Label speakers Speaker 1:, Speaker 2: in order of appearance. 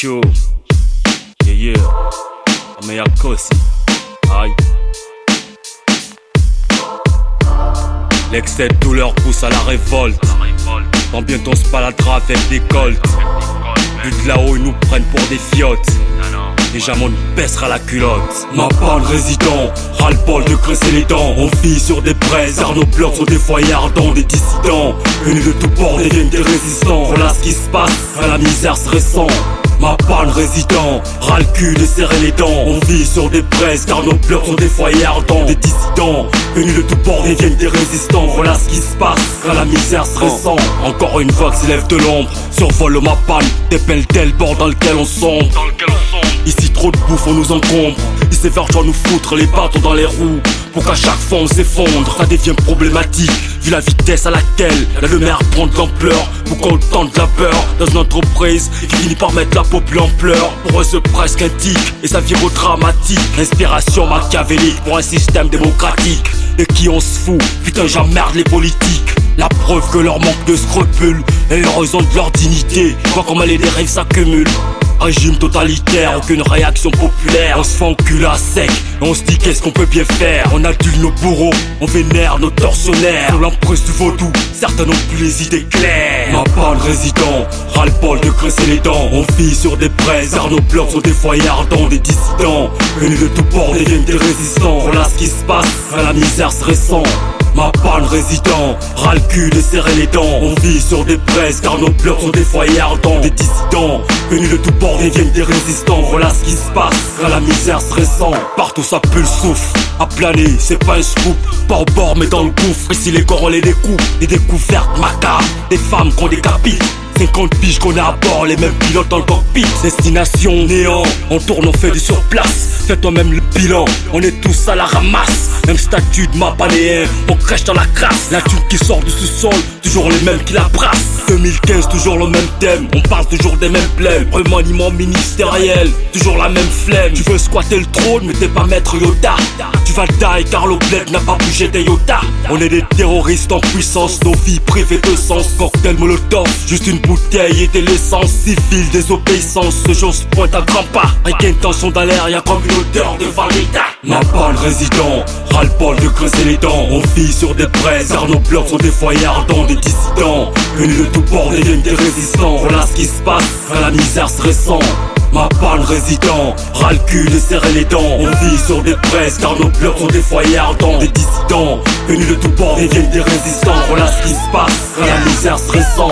Speaker 1: chaud. Yeah, yeah. Ameyakosi. Aïe. L'excès de douleur pousse à la révolte. Tant bientôt on se baladera avec des colts. Vu de là-haut ils nous prennent pour des fiottes. Déjà on baissera la culotte. Ma bande résident, ras-le-bol de graisser les dents. On vit sur des braises, car nos blocs sont des foyers ardents. Des dissidents, venus de tous bords deviennent des résistants. Voilà ce qui se passe, à la misère se ressent. Ma panne résident, ras le cul de serrer les dents. On vit sur des braises car nos blocs sont des foyers ardents. Des dissidents, venus de tous bords deviennent des résistants. Voilà ce qui se passe, quand la misère se ressent. Encore une vague s'élève de l'ombre, survole ma panne. Des pelles bord dans lequel on sombre. Ici trop de bouffe on nous encombre. Ils s'évergent à nous foutre les bâtons dans les roues. Pour qu'à chaque fois on s'effondre, ça devient problématique. Vu la vitesse à laquelle la lumière prend de l'ampleur. Pour qu'on tente de la peur dans une entreprise qui finit par mettre la popule en pleurs. Pour eux c'est presque un tic et ça vire au dramatique. Inspiration machiavélique pour un système démocratique. Et qui on se fout, putain j'emmerde les politiques. La preuve que leur manque de scrupules est la raison de leur dignité. Vois comment les dérives s'accumulent. Régime totalitaire, aucune réaction populaire. On se fait enculer à sec et on se dit qu'est-ce qu'on peut bien faire. On adule nos bourreaux, on vénère nos tortionnaires. Sous l'emprise du vaudou, certains n'ont plus les idées claires. Ma bande résident, ras-le-bol de graisser les dents. On vit sur des braises, car nos blocs sont des foyers ardents. Des dissidents, venus de tous bords deviennent des résistants. Voilà ce qui se passe, quand la misère se ressent. Ma panne résident, ras le cul de serrer les dents. On vit sur des braises car nos blocs sont des foyers ardents. Des dissidents, venus de tous bords deviennent des résistants. Voilà ce qui se passe, quand la misère se ressent. Partout ça pue le souffle, à planer c'est pas un scoop. Pas au bord mais dans le gouffre, ici les corps on les découpe. Des découvertes macabres, des femmes qu'on décapite. 50 piges qu'on est à bord, les mêmes pilotes dans le cockpit. Destination néant, on tourne, on fait du surplace. Fais toi-même le bilan, on est tous à la ramasse. Même statut de ma panéen, on crèche dans la crasse. La thune qui sort du sous-sol, toujours les mêmes qui la brassent. 2015, toujours le même thème, on parle toujours des mêmes blèmes. Remaniement ministériel, toujours la même flemme. Tu veux squatter le trône, mais t'es pas maître Yoda. Tu vas die car le bled n'a pas bougé des Yoda. On est des terroristes en puissance, nos vies privées de sens. Cocktail molotov, juste une bouteille et de l'essence. Civile, désobéissance, ce jour se pointe à grands pas. Avec intention dans l'air, y'a comme une odeur de Valita. Ma panne résident, ras-le-bol de graisser les dents. On vit sur des braises, car nos blocs sont des foyers ardents. Des dissidents, venus de tous bords deviennent des résistants. Voilà ce qui se passe, quand la misère se ressent. Ma panne résident, ras le cul de serrer les dents. On vit sur des braises car nos blocs sont des foyers ardents. Des dissidents, venus de tous bords deviennent des résistants. Voilà ce qui se passe, quand la misère se ressent.